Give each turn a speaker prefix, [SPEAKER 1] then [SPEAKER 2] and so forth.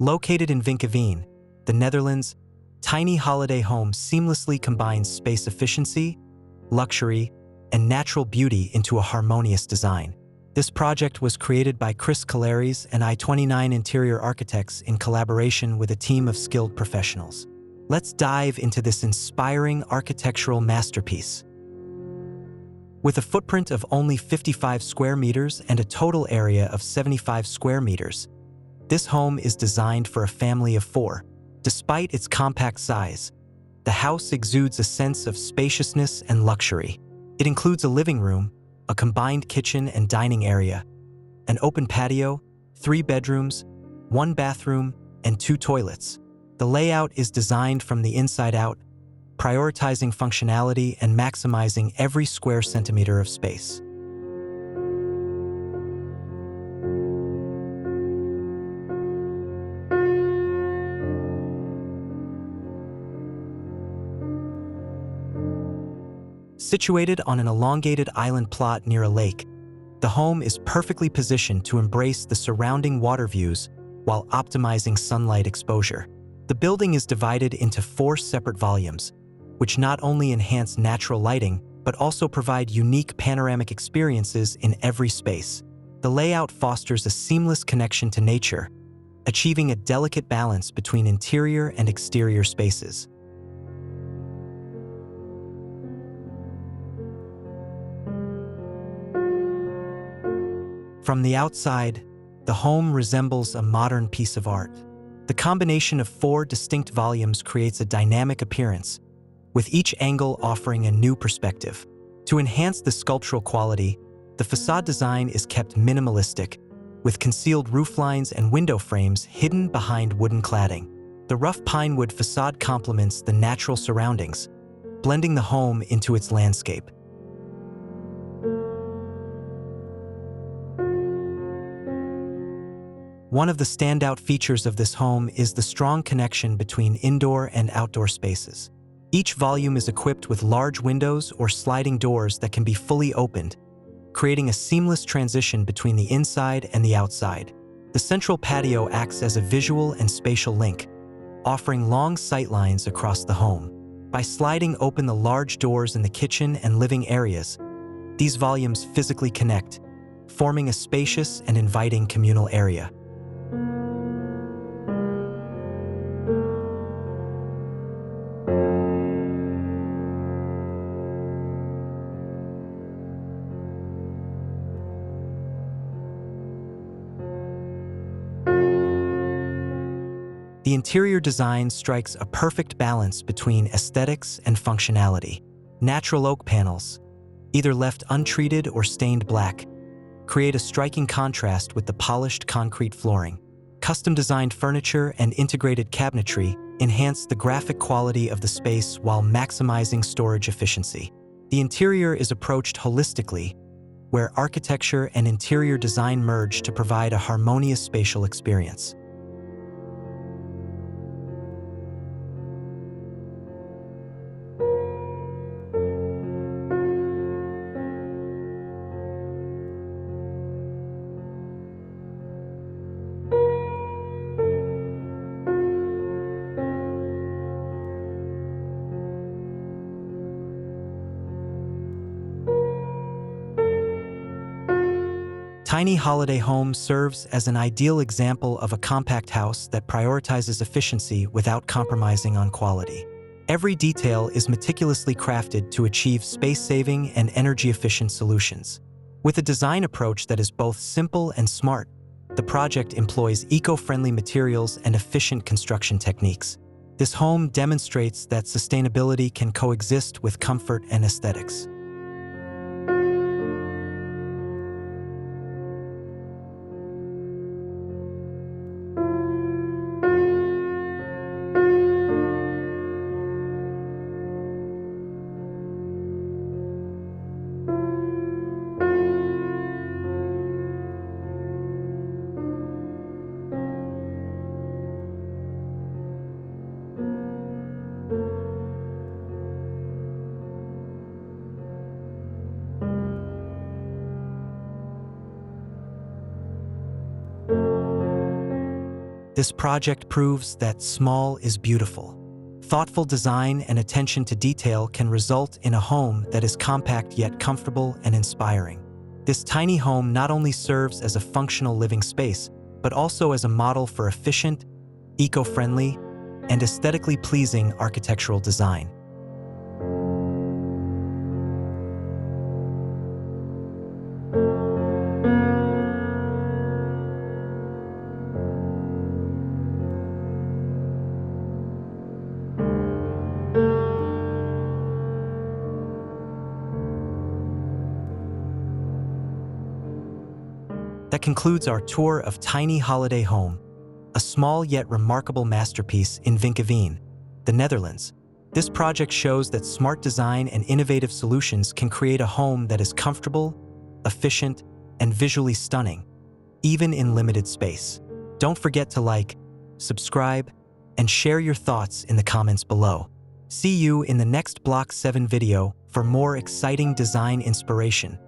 [SPEAKER 1] Located in Vinkeveen, the Netherlands, Tiny Holiday Home seamlessly combines space efficiency, luxury, and natural beauty into a harmonious design. This project was created by Chris Collaris and I-29 Interior Architects in collaboration with a team of skilled professionals. Let's dive into this inspiring architectural masterpiece. With a footprint of only 55 square meters and a total area of 75 square meters, this home is designed for a family of 4. Despite its compact size, the house exudes a sense of spaciousness and luxury. It includes a living room, a combined kitchen and dining area, an open patio, 3 bedrooms, 1 bathroom, and 2 toilets. The layout is designed from the inside out, prioritizing functionality and maximizing every square centimeter of space. Situated on an elongated island plot near a lake, the home is perfectly positioned to embrace the surrounding water views while optimizing sunlight exposure. The building is divided into 4 separate volumes, which not only enhance natural lighting but also provide unique panoramic experiences in every space. The layout fosters a seamless connection to nature, achieving a delicate balance between interior and exterior spaces. From the outside, the home resembles a modern piece of art. The combination of 4 distinct volumes creates a dynamic appearance, with each angle offering a new perspective. To enhance the sculptural quality, the facade design is kept minimalistic, with concealed rooflines and window frames hidden behind wooden cladding. The rough pine wood facade complements the natural surroundings, blending the home into its landscape. One of the standout features of this home is the strong connection between indoor and outdoor spaces. Each volume is equipped with large windows or sliding doors that can be fully opened, creating a seamless transition between the inside and the outside. The central patio acts as a visual and spatial link, offering long sightlines across the home. By sliding open the large doors in the kitchen and living areas, these volumes physically connect, forming a spacious and inviting communal area. The interior design strikes a perfect balance between aesthetics and functionality. Natural oak panels, either left untreated or stained black, create a striking contrast with the polished concrete flooring. Custom-designed furniture and integrated cabinetry enhance the graphic quality of the space while maximizing storage efficiency. The interior is approached holistically, where architecture and interior design merge to provide a harmonious spatial experience. Tiny Holiday Home serves as an ideal example of a compact house that prioritizes efficiency without compromising on quality. Every detail is meticulously crafted to achieve space-saving and energy-efficient solutions. With a design approach that is both simple and smart, the project employs eco-friendly materials and efficient construction techniques. This home demonstrates that sustainability can coexist with comfort and aesthetics. This project proves that small is beautiful. Thoughtful design and attention to detail can result in a home that is compact yet comfortable and inspiring. This tiny home not only serves as a functional living space, but also as a model for efficient, eco-friendly, and aesthetically pleasing architectural design. That concludes our tour of Tiny Holiday Home, a small yet remarkable masterpiece in Vinkeveen, the Netherlands. This project shows that smart design and innovative solutions can create a home that is comfortable, efficient, and visually stunning, even in limited space. Don't forget to like, subscribe, and share your thoughts in the comments below. See you in the next Block 7 video for more exciting design inspiration.